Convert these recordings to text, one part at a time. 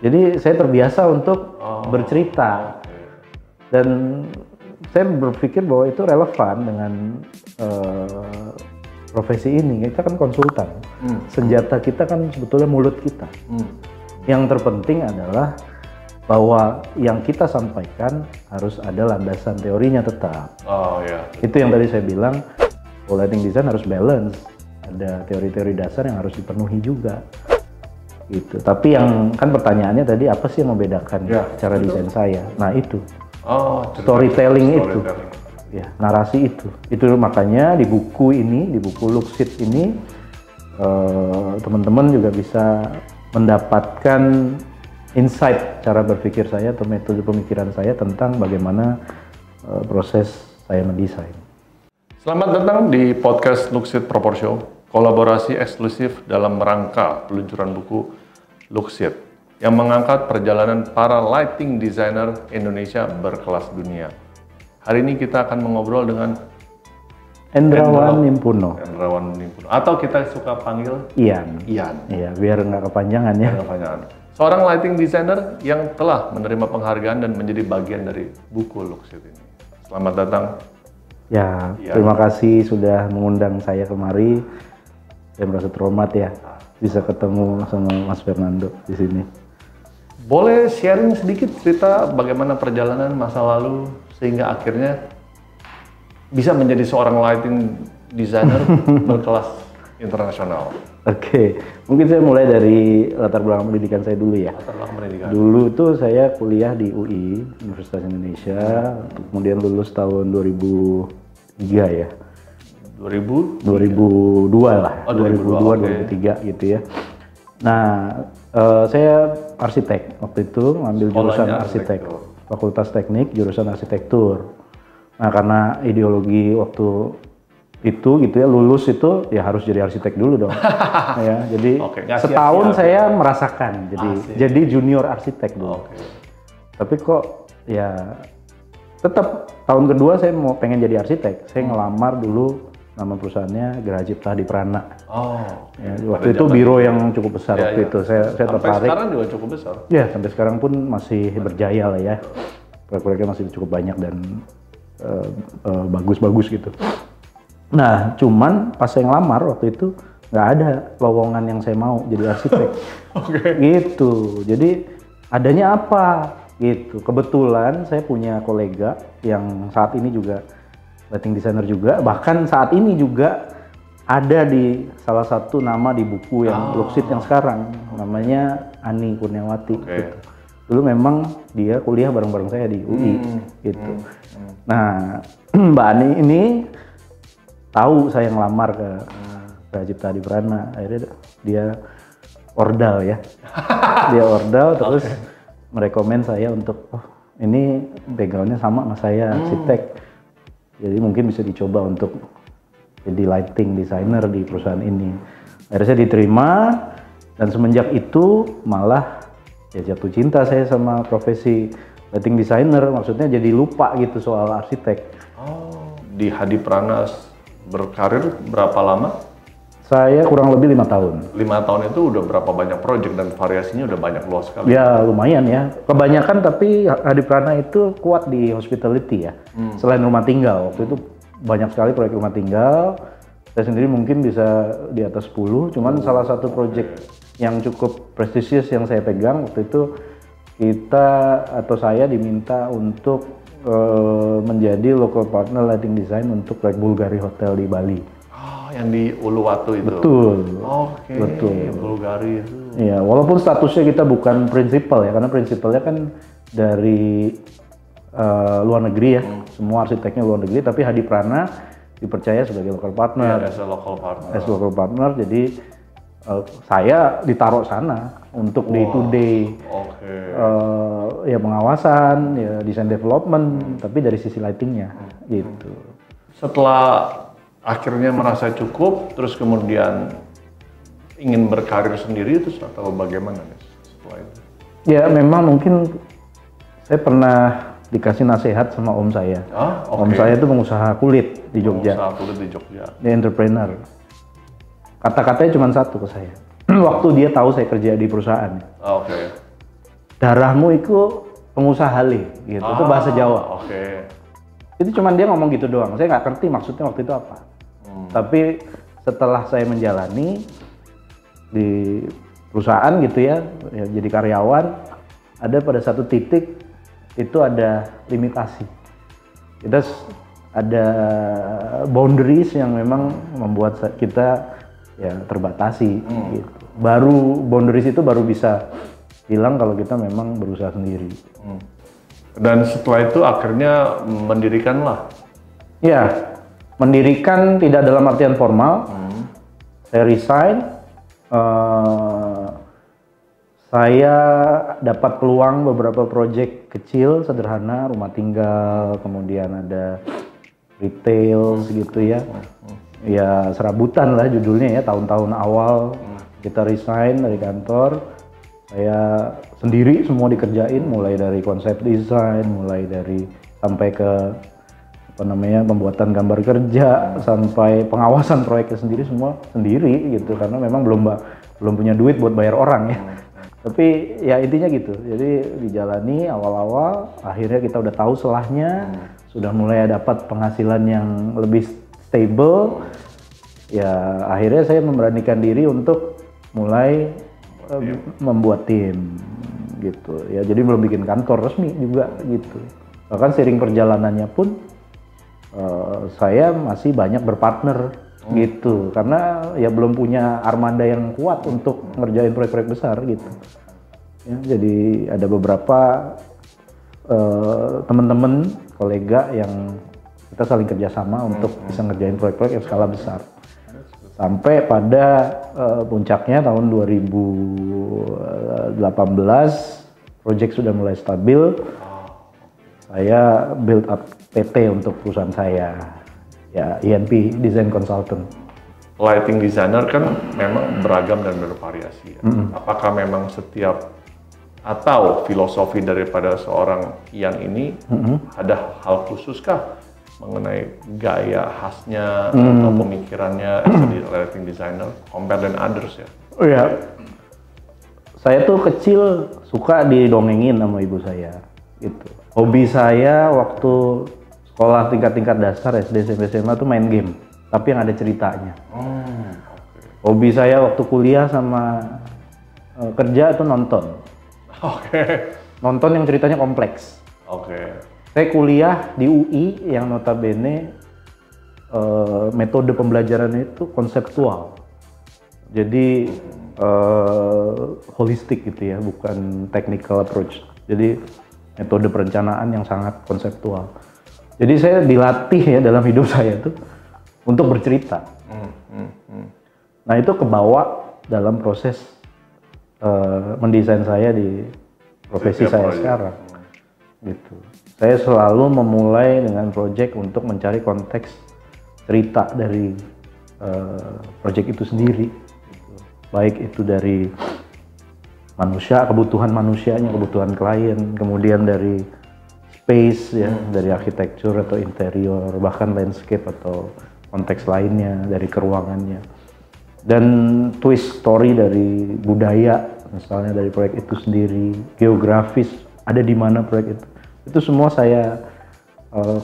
Jadi saya terbiasa untuk bercerita. Dan saya berpikir bahwa itu relevan dengan profesi ini. Kita kan konsultan. Senjata kita kan sebetulnya mulut kita. Yang terpenting adalah bahwa yang kita sampaikan harus ada landasan teorinya tetap. Itu yang tadi saya bilang, lighting design harus balance. Ada teori-teori dasar yang harus dipenuhi juga. Gitu. Tapi yang kan pertanyaannya tadi apa sih yang membedakan cara desain saya? Nah itu. Storytelling itu. Ya, narasi itu. Itu makanya di buku ini, di buku Luxit ini teman-teman juga bisa mendapatkan insight cara berpikir saya atau metode pemikiran saya tentang bagaimana proses saya mendesain. Selamat datang di podcast Luxit Propor Show, kolaborasi eksklusif dalam rangka peluncuran buku Luxit yang mengangkat perjalanan para lighting designer Indonesia berkelas dunia. Hari ini kita akan mengobrol dengan Endrawan Nimpuno. Atau kita suka panggil Ian. Iya, biar nggak kepanjangan ya. Seorang lighting designer yang telah menerima penghargaan dan menjadi bagian dari buku Luxit ini. Selamat datang. Ya, terima kasih sudah mengundang saya kemari. Saya merasa terhormat ya bisa ketemu sama Mas Fernando di sini. Boleh sharing sedikit cerita bagaimana perjalanan masa lalu sehingga akhirnya bisa menjadi seorang lighting designer berkelas internasional. Oke, mungkin saya mulai dari latar belakang pendidikan saya dulu ya. Latar belakang pendidikan. Dulu tuh saya kuliah di UI, Universitas Indonesia, kemudian lulus tahun 2003 ya. 2002 lah, 2002, 2003 gitu ya. Nah, saya arsitek waktu itu, ngambil jurusan arsitek, Fakultas Teknik, jurusan arsitektur. Nah, karena ideologi waktu itu gitu ya, lulus itu ya harus jadi arsitek dulu dong. Ya, jadi setahun saya merasakan jadi junior arsitek dulu. Tapi kok ya tetap tahun kedua saya mau pengen jadi arsitek. Saya ngelamar dulu, nama perusahaannya Geraha Cipta Hadi Prana. Ya, waktu itu biro yang cukup besar waktu itu. Saya tertarik. Sampai sekarang juga cukup besar. Ya, sampai sekarang pun masih berjaya lah ya. Proyek-proyeknya masih cukup banyak dan bagus-bagus gitu. Nah, cuman pas saya ngelamar waktu itu nggak ada lowongan yang saya mau jadi arsitek. Gitu. Jadi adanya apa? Gitu. Kebetulan saya punya kolega yang saat ini juga lighting designer juga, bahkan saat ini juga ada di salah satu nama di buku yang Luxit yang sekarang, namanya Ani Kurniawati. Gitu. Dulu memang dia kuliah bareng-bareng saya di UI gitu. Nah, Mbak Ani ini tahu saya ngelamar ke Geraha Cipta Hadi Prana, akhirnya dia ordal ya. Dia ordal terus merekomen saya untuk ini backgroundnya sama sama saya, arsitek. Jadi mungkin bisa dicoba untuk jadi lighting designer di perusahaan ini. Akhirnya saya diterima dan semenjak itu malah ya jatuh cinta saya sama profesi lighting designer, maksudnya jadi lupa gitu soal arsitek. Di Hadi Prana berkarir berapa lama? Saya kurang lebih 5 tahun. 5 tahun itu udah berapa banyak proyek dan variasinya udah banyak luas sekali? Ya lumayan ya, kebanyakan tapi Hadi Prana itu kuat di hospitality ya. Selain rumah tinggal, waktu itu banyak sekali proyek rumah tinggal. Saya sendiri mungkin bisa di atas 10, cuman salah satu proyek yang cukup prestisius yang saya pegang waktu itu saya diminta untuk menjadi local partner lighting design untuk proyek Bulgari Hotel di Bali. Yang di Uluwatu itu? Betul. Betul. Bulgari itu. Iya, walaupun statusnya kita bukan prinsipal ya, karena prinsipalnya kan dari luar negeri ya, semua arsiteknya luar negeri, tapi Hadi Prana dipercaya sebagai local partner. As a local partner. As local partner, jadi saya ditaruh sana untuk day to day ya pengawasan, ya design development, tapi dari sisi lightingnya gitu. Setelah akhirnya merasa cukup, terus kemudian ingin berkarir sendiri terus atau bagaimana setelah itu? Ya memang mungkin saya pernah dikasih nasihat sama om saya. Om saya itu pengusaha kulit di Jogja. Pengusaha kulit di Jogja. Dia entrepreneur. Kata-katanya cuma satu ke saya. Waktu dia tahu saya kerja di perusahaan. darahmu itu pengusaha le, gitu. Itu bahasa Jawa. Oke. Itu cuman dia ngomong gitu doang. Saya nggak ngerti maksudnya waktu itu apa. Tapi setelah saya menjalani di perusahaan gitu ya jadi karyawan, ada pada satu titik itu ada limitasi. Kita ada boundaries yang memang membuat kita ya terbatasi. Gitu. Boundaries itu baru bisa hilang kalau kita memang berusaha sendiri. Dan setelah itu akhirnya mendirikanlah. Ya, mendirikan tidak dalam artian formal. Saya resign. Saya dapat peluang beberapa proyek kecil, sederhana, rumah tinggal, kemudian ada retail segitu ya. Ya serabutan lah judulnya ya, tahun-tahun awal kita resign dari kantor. Saya sendiri semua dikerjain, mulai dari konsep desain, mulai dari sampai ke pembuatan gambar kerja, sampai pengawasan proyeknya sendiri, semua sendiri gitu, karena memang belum punya duit buat bayar orang ya. Tapi ya intinya gitu, jadi dijalani awal-awal, akhirnya kita udah tahu selahnya, sudah mulai dapat penghasilan yang lebih stable. Ya akhirnya saya memberanikan diri untuk mulai membuat tim gitu ya, jadi belum bikin kantor resmi juga gitu. Bahkan seiring perjalanannya pun saya masih banyak berpartner gitu, karena ya belum punya armada yang kuat untuk ngerjain proyek-proyek besar gitu ya. Jadi ada beberapa teman-teman kolega yang kita saling kerjasama untuk bisa ngerjain proyek-proyek yang skala besar. Sampai pada puncaknya tahun 2018, proyek sudah mulai stabil. Saya build up PT untuk perusahaan saya, ya INP Design Consultant. Lighting designer kan memang beragam dan bervariasi. Ya. Apakah memang setiap atau filosofi daripada seorang Ian ini ada hal khususkah mengenai gaya khasnya atau pemikirannya as a lighting designer compare dengan others ya? Oh ya, saya tuh kecil suka didongengin sama ibu saya gitu. Hobi saya waktu sekolah tingkat dasar SD, SMP, SMA tuh main game, tapi yang ada ceritanya. Hobi saya waktu kuliah sama kerja itu nonton. Nonton yang ceritanya kompleks. Saya kuliah di UI yang notabene metode pembelajarannya itu konseptual. Jadi holistik gitu ya, bukan technical approach. Jadi metode perencanaan yang sangat konseptual. Jadi saya dilatih ya dalam hidup saya tuh untuk bercerita. Nah itu kebawa dalam proses mendesain saya di profesi saya sekarang. Gitu. Saya selalu memulai dengan proyek untuk mencari konteks cerita dari proyek itu sendiri. Gitu. Baik itu dari manusia, kebutuhan manusianya, kebutuhan klien, kemudian dari space ya, dari arsitektur atau interior, bahkan landscape atau konteks lainnya dari keruangannya. Dan twist story dari budaya, misalnya dari proyek itu sendiri, geografis, ada di mana proyek itu. Itu semua saya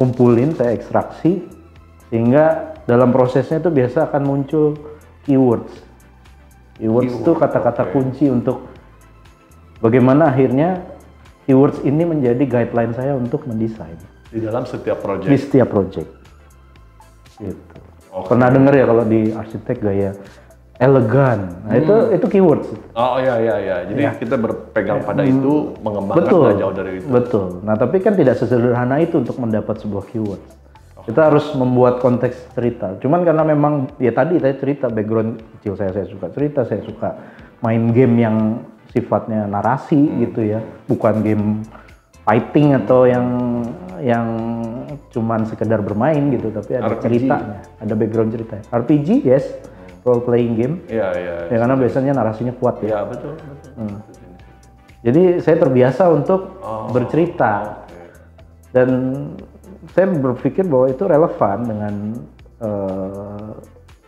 kumpulin, saya ekstraksi, sehingga dalam prosesnya itu biasa akan muncul keywords. Keywords itu kata-kata kunci untuk bagaimana akhirnya keywords ini menjadi guideline saya untuk mendesain. Di dalam setiap proyek? Di setiap proyek. Gitu. Pernah dengar ya kalau di arsitek gaya elegan, nah itu keywords. Oh iya. Jadi kita berpegang pada itu, mengembangkan nggak jauh dari itu. Betul. Nah tapi kan tidak sesederhana itu untuk mendapat sebuah keyword. Kita harus membuat konteks cerita. Cuman karena memang ya tadi saya cerita background kecil saya suka cerita, saya suka main game yang sifatnya narasi gitu ya, bukan game fighting atau yang cuman sekedar bermain gitu, tapi ada RPG. Ceritanya, ada background cerita. RPG yes, role playing game. Iya. Ya karena biasanya narasinya kuat ya. Iya betul. Jadi saya terbiasa untuk bercerita dan saya berpikir bahwa itu relevan dengan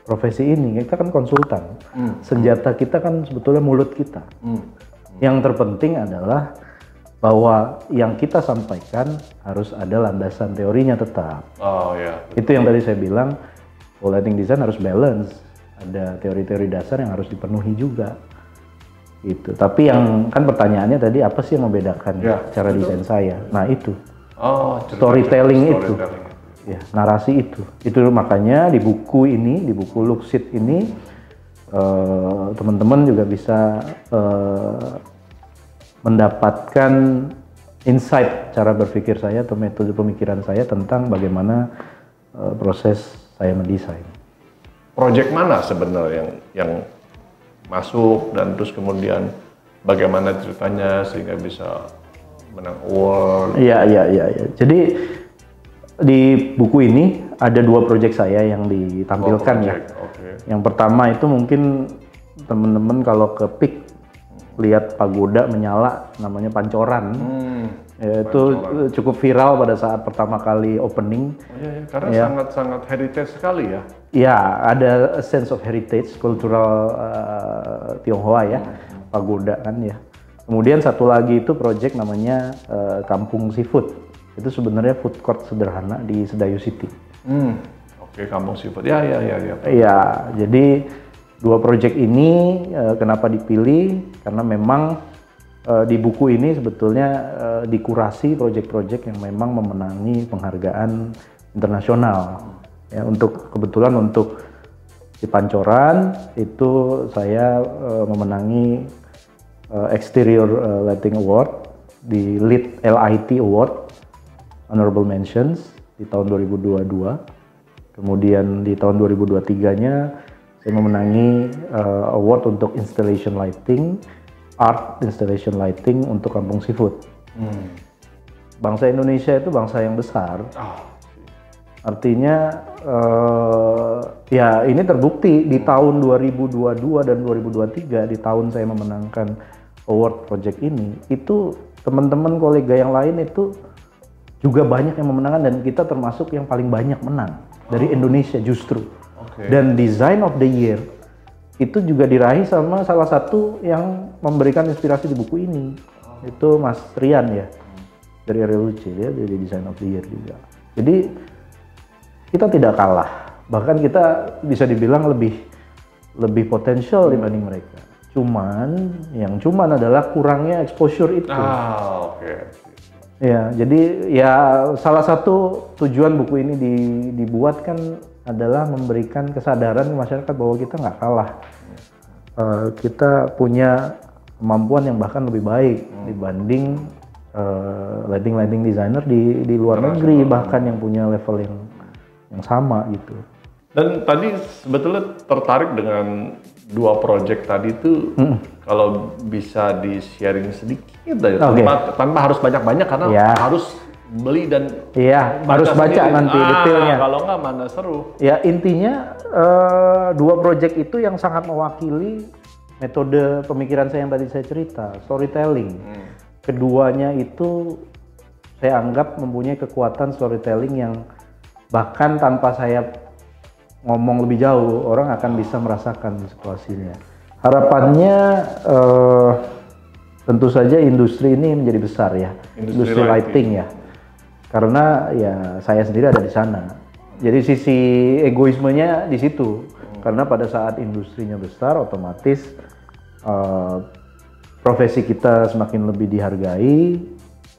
profesi ini. Kita kan konsultan, senjata kita kan sebetulnya mulut kita. Yang terpenting adalah bahwa yang kita sampaikan harus ada landasan teorinya tetap. Oh ya. Itu yang tadi saya bilang, lighting design harus balance, ada teori-teori dasar yang harus dipenuhi juga. Gitu. Tapi yang kan pertanyaannya tadi apa sih yang membedakan cara desain saya? Nah itu, storytelling itu, ya, narasi itu. Itu makanya di buku ini, di buku Luxit ini, teman-teman juga bisa mendapatkan insight cara berpikir saya atau metode pemikiran saya tentang bagaimana proses saya mendesain. Project mana sebenarnya yang masuk dan terus kemudian bagaimana ceritanya sehingga bisa menang award? Iya. Jadi di buku ini ada 2 proyek saya yang ditampilkan ya. Okay. Yang pertama itu mungkin teman-teman kalau ke PIK lihat pagoda menyala, namanya Pancoran. Ya, itu cukup viral pada saat pertama kali opening. Iya, karena sangat-sangat heritage sekali ya. Ya, ada a sense of heritage, cultural Tionghoa ya, pagoda kan ya. Kemudian satu lagi itu project namanya Kampung Seafood. Itu sebenarnya food court sederhana di Sedayu City. Oke, Kampung Seafood. Ya. Iya, jadi 2 project ini kenapa dipilih? Karena memang di buku ini sebetulnya dikurasi project-project yang memang memenangi penghargaan internasional. Ya, kebetulan untuk di Pancoran itu saya memenangi Exterior Lighting Award di LIT Award Honorable Mentions di tahun 2022. Kemudian di tahun 2023-nya saya memenangi award untuk installation lighting, art installation lighting untuk Kampung Seafood. Bangsa Indonesia itu bangsa yang besar. Artinya ya ini terbukti di tahun 2022 dan 2023, di tahun saya memenangkan award project ini, itu teman-teman kolega yang lain itu juga banyak yang memenangkan dan kita termasuk yang paling banyak menang dari Indonesia justru. Dan Design of the Year itu juga diraih sama salah satu yang memberikan inspirasi di buku ini. Itu Mas Rian ya, dari Reluce, ya, dari Design of the Year juga. Jadi kita tidak kalah, bahkan kita bisa dibilang lebih potensial dibanding mereka. Cuman adalah kurangnya exposure itu. Ya, jadi ya salah satu tujuan buku ini dibuat kan adalah memberikan kesadaran masyarakat bahwa kita nggak kalah. Kita punya kemampuan yang bahkan lebih baik dibanding lighting designer di luar negeri, bahkan yang punya level yang sama gitu. Dan tadi sebetulnya tertarik dengan 2 project tadi itu, kalau bisa di-sharing sedikit aja, tanpa harus banyak-banyak karena harus beli dan harus baca sendiri. Nanti detailnya. Kalau nggak mana seru. Ya intinya 2 project itu yang sangat mewakili metode pemikiran saya yang tadi saya cerita, storytelling. Keduanya itu saya anggap mempunyai kekuatan storytelling yang bahkan tanpa saya ngomong lebih jauh, orang akan bisa merasakan situasinya. Harapannya tentu saja industri ini menjadi besar ya, industri lighting ya. Karena ya saya sendiri ada di sana. Jadi sisi egoismenya di situ. Karena pada saat industrinya besar, otomatis profesi kita semakin lebih dihargai.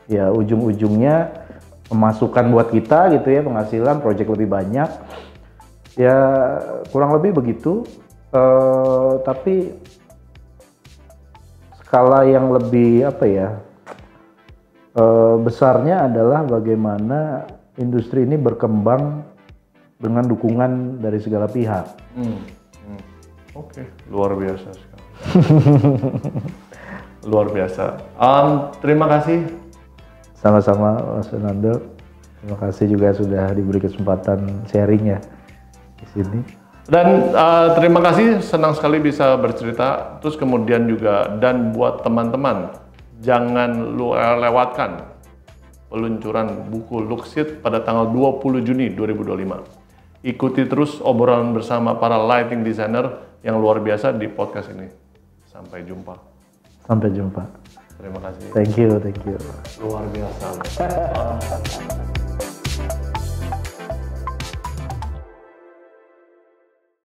Ya ujung-ujungnya pemasukan buat kita gitu ya, penghasilan, proyek lebih banyak. Ya kurang lebih begitu. Tapi skala yang lebih besarnya adalah bagaimana industri ini berkembang dengan dukungan dari segala pihak. Oke, luar biasa sekali. Luar biasa. Terima kasih. Sama-sama Mas Fernando. Terima kasih juga sudah diberi kesempatan sharing ya di sini. Dan terima kasih, senang sekali bisa bercerita. Terus kemudian juga, dan buat teman-teman, jangan lewatkan peluncuran buku Luxit pada tanggal 20 Juni 2025. Ikuti terus obrolan bersama para lighting designer yang luar biasa di podcast ini. Sampai jumpa. Sampai jumpa. Terima kasih. Thank you. Luar biasa.